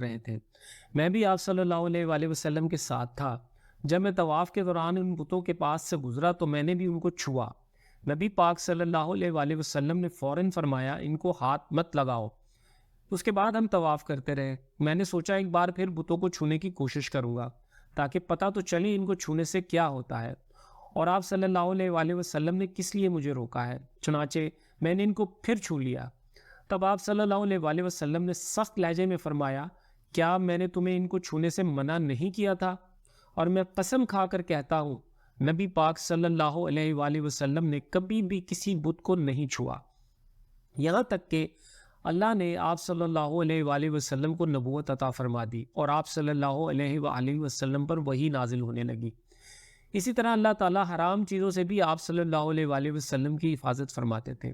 رہے تھے۔ میں بھی آپ صلی اللہ علیہ وآلہ وسلم کے ساتھ تھا۔ جب میں طواف کے دوران ان بتوں کے پاس سے گزرا تو میں نے بھی ان کو چھوا۔ نبی پاک صلی اللہ علیہ وآلہ وسلم نے فوراً فرمایا ان کو ہاتھ مت لگاؤ۔ اس کے بعد ہم طواف کرتے رہے۔ میں نے سوچا ایک بار پھر بتوں کو چھونے کی کوشش کروں گا تاکہ پتہ تو چلے ان کو چھونے سے کیا ہوتا ہے اور آپ صلی اللہ علیہ وآلہ وسلم نے کس لیے مجھے روکا ہے۔ چنانچہ میں نے ان کو پھر چھو لیا۔ تب آپ صلی اللہ علیہ وآلہ وسلم نے سخت لہجے میں فرمایا، کیا میں نے تمہیں ان کو چھونے سے منع نہیں کیا تھا؟ اور میں قسم کھا کر کہتا ہوں نبی پاک صلی اللہ علیہ وآلہ وسلم نے کبھی بھی کسی بت کو نہیں چھوا، یہاں تک کہ اللہ نے آپ صلی اللہ علیہ وآلہ وسلم کو نبوت عطا فرما دی اور آپ صلی اللہ علیہ وآلہ وسلم پر وحی نازل ہونے لگی۔ اسی طرح اللہ تعالیٰ حرام چیزوں سے بھی آپ صلی اللہ علیہ وآلہ وسلم کی حفاظت فرماتے تھے۔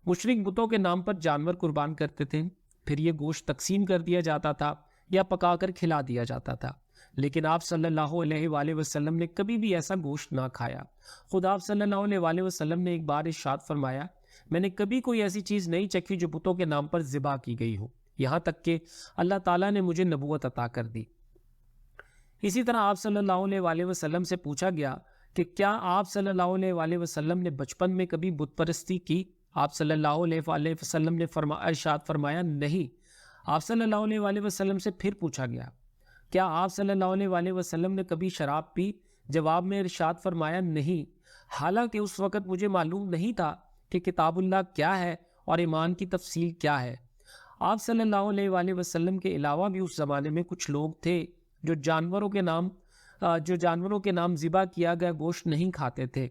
مشرک بتوں کے نام پر جانور قربان کرتے تھے، پھر یہ گوشت تقسیم کر دیا جاتا تھا یا پکا کر کھلا دیا جاتا تھا، لیکن آپ صلی اللہ علیہ وآلہ وسلم نے کبھی بھی ایسا گوشت نہ کھایا۔ خود آپ صلی اللہ علیہ وآلہ وسلم نے ایک بار ارشاد فرمایا، میں نے کبھی کوئی ایسی چیز نہیں چکھی جو بتوں کے نام پر ذبح کی گئی ہو، یہاں تک کہ اللہ تعالیٰ نے مجھے نبوت عطا کر دی۔ اسی طرح آپ صلی اللہ علیہ وآلہ وسلم سے پوچھا گیا کہ کیا آپ صلی اللہ علیہ وآلہ وسلم نے بچپن میں کبھی بت پرستی کی؟ آپ صلی اللہ علیہ وآلہ وسلم نے ارشاد فرمایا نہیں۔ آپ صلی اللہ علیہ وآلہ وسلم سے پھر پوچھا گیا کیا آپ صلی اللہ علیہ وآلہ وسلم نے کبھی شراب پی؟ جواب میں ارشاد فرمایا نہیں، حالانکہ اس وقت مجھے معلوم نہیں تھا کہ کتاب اللہ کیا ہے اور ایمان کی تفصیل کیا ہے۔ آپ صلی اللہ علیہ وآلہ وسلم کے علاوہ بھی اس زمانے میں کچھ لوگ تھے جو جانوروں کے نام ذبح کیا گیا گوشت نہیں کھاتے تھے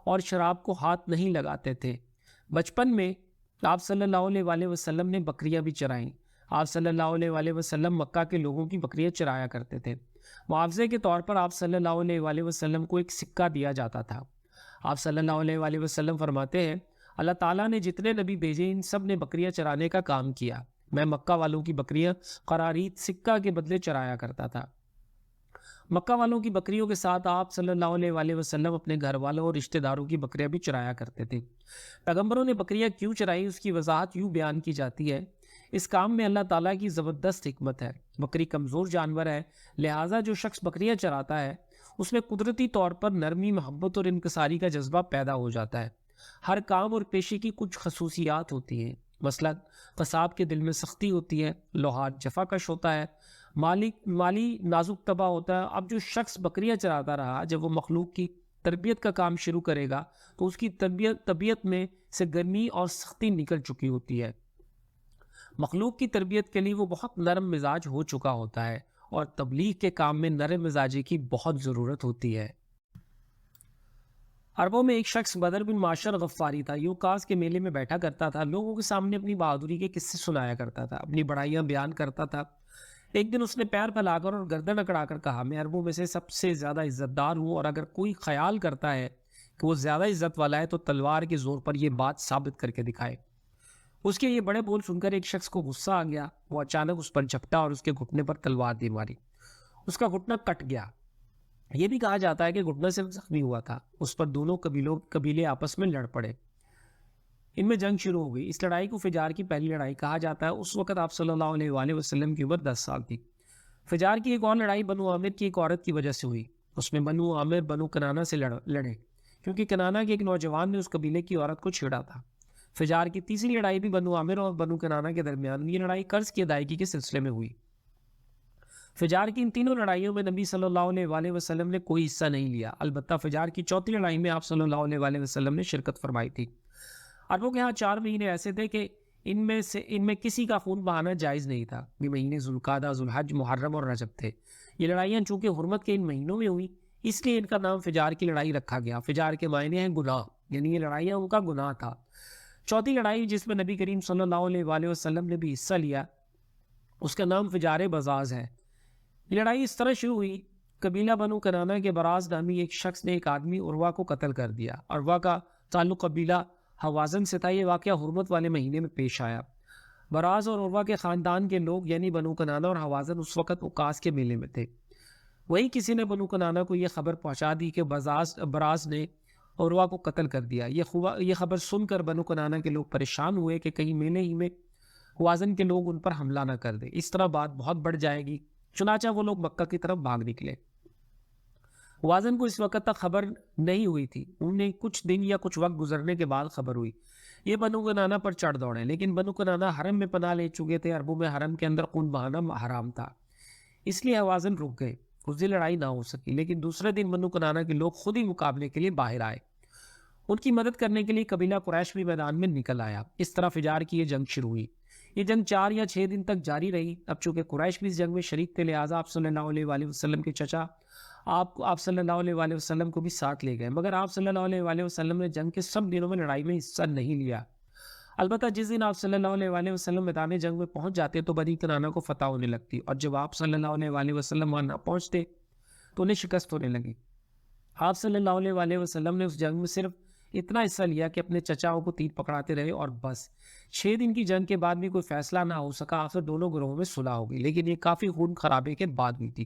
اور شراب کو ہاتھ نہیں لگاتے تھے۔ بچپن میں آپ صلی اللہ علیہ وآلہ وسلم نے بکریاں بھی چرائیں۔ آپ صلی اللہ علیہ وآلہ وسلم مکہ کے لوگوں کی بکریاں چرایا کرتے تھے۔ معاوضے کے طور پر آپ صلی اللہ علیہ وآلہ وسلم کو ایک سکہ دیا جاتا تھا۔ آپ صلی اللہ علیہ وآلہ وسلم فرماتے ہیں، اللہ تعالیٰ نے جتنے نبی بھیجے ان سب نے بکریاں چرانے کا کام کیا، میں مکہ والوں کی بکریاں قرارید سکہ کے بدلے چرایا کرتا تھا۔ مکہ والوں کی بکریوں کے ساتھ آپ صلی اللہ علیہ وآلہ وسلم اپنے گھر والوں اور رشتہ داروں کی بکریاں بھی چرایا کرتے تھے۔ پیغمبروں نے بکریاں کیوں چرائی اس کی وضاحت یوں بیان کی جاتی ہے، اس کام میں اللہ تعالیٰ کی زبردست حکمت ہے۔ بکری کمزور جانور ہے، لہٰذا جو شخص بکریاں چراتا ہے اس میں قدرتی طور پر نرمی، محبت اور انکساری کا جذبہ پیدا ہو جاتا ہے۔ ہر کام اور پیشے کی کچھ خصوصیات ہوتی ہیں، مثلا قصاب کے دل میں سختی ہوتی ہے، لوہار جفا کش ہوتا ہے، مالی نازک طبع ہوتا ہے۔ اب جو شخص بکریاں چراتا رہا، جب وہ مخلوق کی تربیت کا کام شروع کرے گا تو اس کی طبیعت میں سے گرمی اور سختی نکل چکی ہوتی ہے۔ مخلوق کی تربیت کے لیے وہ بہت نرم مزاج ہو چکا ہوتا ہے اور تبلیغ کے کام میں نرم مزاجی کی بہت ضرورت ہوتی ہے۔ عربوں میں ایک شخص بدر بن معشر غفاری تھا۔ یہ اوقاس کے میلے میں بیٹھا کرتا تھا، لوگوں کے سامنے اپنی بہادری کے قصے سنایا کرتا تھا، اپنی بڑائیاں بیان کرتا تھا۔ ایک دن اس نے پیر پھیلا کر اور گردن اکڑا کر کہا، میں عربوں میں سے سب سے زیادہ عزت دار ہوں، اور اگر کوئی خیال کرتا ہے کہ وہ زیادہ عزت والا ہے تو تلوار کے زور پر یہ بات ثابت کر کے دکھائے۔ اس کے یہ بڑے بول سن کر ایک شخص کو غصہ آ گیا، وہ اچانک اس پر جھپٹا اور اس کے گھٹنے پر تلوار دے ماری۔ اس کا گھٹنا کٹ گیا۔ یہ بھی کہا جاتا ہے کہ گھٹنا صرف زخمی ہوا تھا۔ اس پر دونوں قبیلے آپس میں لڑ پڑے، ان میں جنگ شروع ہو گئی۔ اس لڑائی کو فجار کی پہلی لڑائی کہا جاتا ہے۔ اس وقت آپ صلی اللہ علیہ وآلہ وسلم کی عمر 10 سال تھی۔ فجار کی ایک اور لڑائی بنو عامر کی ایک عورت کی وجہ سے ہوئی۔ اس میں بنو عامر بنو کنانہ سے لڑے کیونکہ کنانہ کے ایک نوجوان نے اس قبیلے کی عورت کو چھیڑا تھا۔ فجار کی تیسری لڑائی بھی بنو عامر اور بنو کنانہ کے درمیان، یہ لڑائی قرض کی ادائیگی کے سلسلے میں ہوئی۔ فجار کی ان تینوں لڑائیوں میں نبی صلی اللہ علیہ وآلہ وسلم نے کوئی حصہ نہیں لیا، البتہ فجار کی چوتھی لڑائی میں آپ صلی اللہ علیہ وآلہ وسلم نے شرکت فرمائی تھی۔ عربوں کے ہاں 4 مہینے ایسے تھے کہ ان میں کسی کا خون بہانا جائز نہیں تھا۔ یہ مہینے ذوالقعدہ، ذوالحج، محرم اور رجب تھے۔ یہ لڑائیاں چونکہ حرمت کے ان مہینوں میں ہوئی، اس لیے ان کا نام فجار کی لڑائی رکھا گیا۔ فجار کے معنی ہیں گناہ، یعنی یہ لڑائیاں ان کا گناہ تھا۔ چوتھی لڑائی جس میں نبی کریم صلی اللہ علیہ وآلہ وسلم نے بھی حصہ لیا، اس کا نام فجار بزاز ہے۔ یہ لڑائی اس طرح شروع ہوئی، قبیلہ بنو کنانہ کے براز نامی ایک شخص نے ایک آدمی عروہ کو قتل کر دیا۔ عروہ کا تعلق قبیلہ حوازن سے تھا۔ یہ واقعہ حرمت والے مہینے میں پیش آیا۔ براز اور عروہ کے خاندان کے لوگ یعنی بنو کنانہ اور حوازن اس وقت اوقاس کے میلے میں تھے۔ وہی کسی نے بنو کنانہ کو یہ خبر پہنچا دی کہ براز نے عروہ کو قتل کر دیا۔ یہ خبر سن کر بنو کنانہ کے لوگ پریشان ہوئے کہ کہیں میلے ہی میں خوازن کے لوگ ان پر حملہ نہ کر دیں، اس طرح بات بہت بڑھ جائے گی۔ چنانچہ وہ لوگ مکہ کی طرف بھاگ نکلے۔ خوازن کو اس وقت تک خبر نہیں ہوئی تھی، انہیں کچھ دن یا کچھ وقت گزرنے کے بعد خبر ہوئی۔ یہ بنو کنانہ پر چڑھ دوڑے، لیکن بنو کنانہ حرم میں پناہ لے چکے تھے۔ عربوں میں حرم کے اندر خون بہانا حرام تھا، اس لیے خوازن رک گئے، اس دن لڑائی نہ ہو سکی۔ لیکن دوسرے دن بنو کنانہ کے لوگ خود ہی مقابلے کے لیے باہر آئے۔ ان کی مدد کرنے کے لیے قبیلہ قریش بھی میدان میں نکل آیا۔ اس طرح فجار کی یہ جنگ شروع ہوئی۔ یہ جنگ 4 یا 6 دن تک جاری رہی۔ اب چونکہ قریش بھی اس جنگ میں شریک تھے، لہٰذا آپ صلی اللہ علیہ وآلہ وسلم کے چچا آپ صلی اللہ علیہ وآلہ وسلم کو بھی ساتھ لے گئے، مگر آپ صلی اللہ علیہ وآلہ وسلم نے جنگ کے سب دنوں میں لڑائی میں حصہ نہیں لیا۔ البتہ جس دن آپ صلی اللہ علیہ وآلہ وسلم میدان جنگ میں پہنچ جاتے تو بنی کنانہ کو فتح ہونے لگتی، اور جب آپ صلی اللہ علیہ وآلہ وسلم وہاں نہ پہنچتے تو انہیں شکست ہونے لگی۔ آپ صلی اللہ علیہ وآلہ وسلم نے اس جنگ میں صرف اتنا حصہ لیا کہ اپنے چچاؤں کو تیر پکڑاتے رہے، اور بس 6 دن کی جنگ کے بعد بھی کوئی فیصلہ نہ ہو سکا۔ آخر دونوں گروہوں میں صلح ہو گئی، لیکن یہ کافی خون خرابے کے بعد ہوئی تھی۔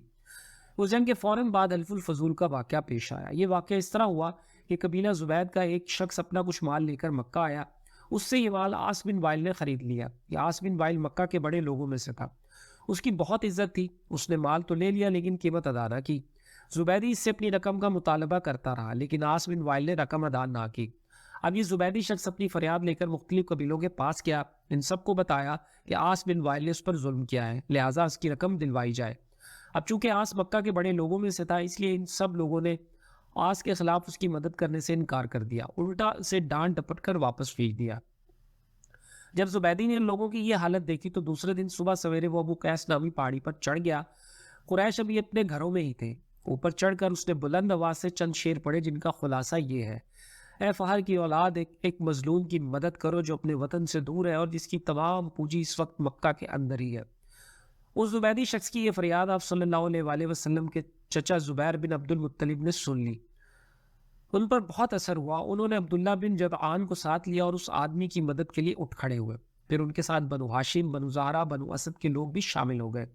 اس جنگ کے فوراً بعد حلف الفضول کا واقعہ پیش آیا۔ یہ واقعہ اس طرح ہوا کہ قبیلہ زبید کا ایک شخص اپنا کچھ مال لے کر مکہ آیا۔ اس سے یہ مال عاص بن وائل نے خرید لیا۔ یہ عاص بن وائل مکہ کے بڑے لوگوں میں سے تھا، اس کی بہت عزت تھی۔ اس نے مال تو لے لیا لیکن قیمت ادا نہ کی۔ زبیدی اس سے اپنی رقم کا مطالبہ کرتا رہا، لیکن عاص بن وائل نے رقم ادا نہ کی۔ اب یہ زبیدی شخص اپنی فریاد لے کر مختلف قبیلوں کے پاس گیا، ان سب کو بتایا کہ عاص بن وائل نے اس پر ظلم کیا ہے، لہٰذا اس کی رقم دلوائی جائے۔ اب چونکہ عاص مکہ کے بڑے لوگوں میں سے تھا، اس لیے ان سب لوگوں نے عاص کے خلاف اس کی مدد کرنے سے انکار کر دیا، الٹا اسے ڈانٹ ڈپٹ کر واپس بھیج دیا۔ جب زبیدی نے ان لوگوں کی یہ حالت دیکھی تو دوسرے دن صبح سویرے وہ ابو قیس نامی پہاڑی پر چڑھ گیا۔ قریش ابھی اپنے گھروں میں ہی تھے۔ اوپر چڑھ کر اس نے بلند آواز سے چند شعر پڑھے، جن کا خلاصہ یہ ہے: اے فہر کی اولاد، ایک مظلوم کی مدد کرو جو اپنے وطن سے دور ہے اور جس کی تمام پونجی اس وقت مکہ کے اندر ہی ہے۔ اس زبیدی شخص کی یہ فریاد آپ صلی اللہ علیہ وآلہ وسلم کے چچا زبیر بن عبد المطلب نے سن لی۔ ان پر بہت اثر ہوا، انہوں نے عبداللہ بن جدعان کو ساتھ لیا اور اس آدمی کی مدد کے لیے اٹھ کھڑے ہوئے۔ پھر ان کے ساتھ بنو ہاشم، بنو زہرہ، بنو اسد کے لوگ بھی شامل ہو گئے۔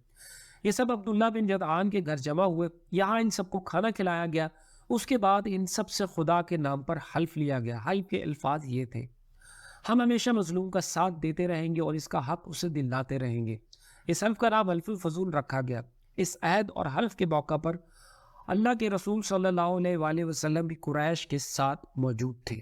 یہ سب عبداللہ بن جدعان کے گھر جمع ہوئے، یہاں ان سب کو کھانا کھلایا گیا۔ اس کے بعد ان سب سے خدا کے نام پر حلف لیا گیا۔ حلف کے الفاظ یہ تھے: ہم ہمیشہ مظلوم کا ساتھ دیتے رہیں گے اور اس کا حق اسے دلاتے رہیں گے۔ اس حلف کا نام حلف الفضول رکھا گیا۔ اس عہد اور حلف کے موقع پر اللہ کے رسول صلی اللہ علیہ وآلہ وسلم بھی قریش کے ساتھ موجود تھے۔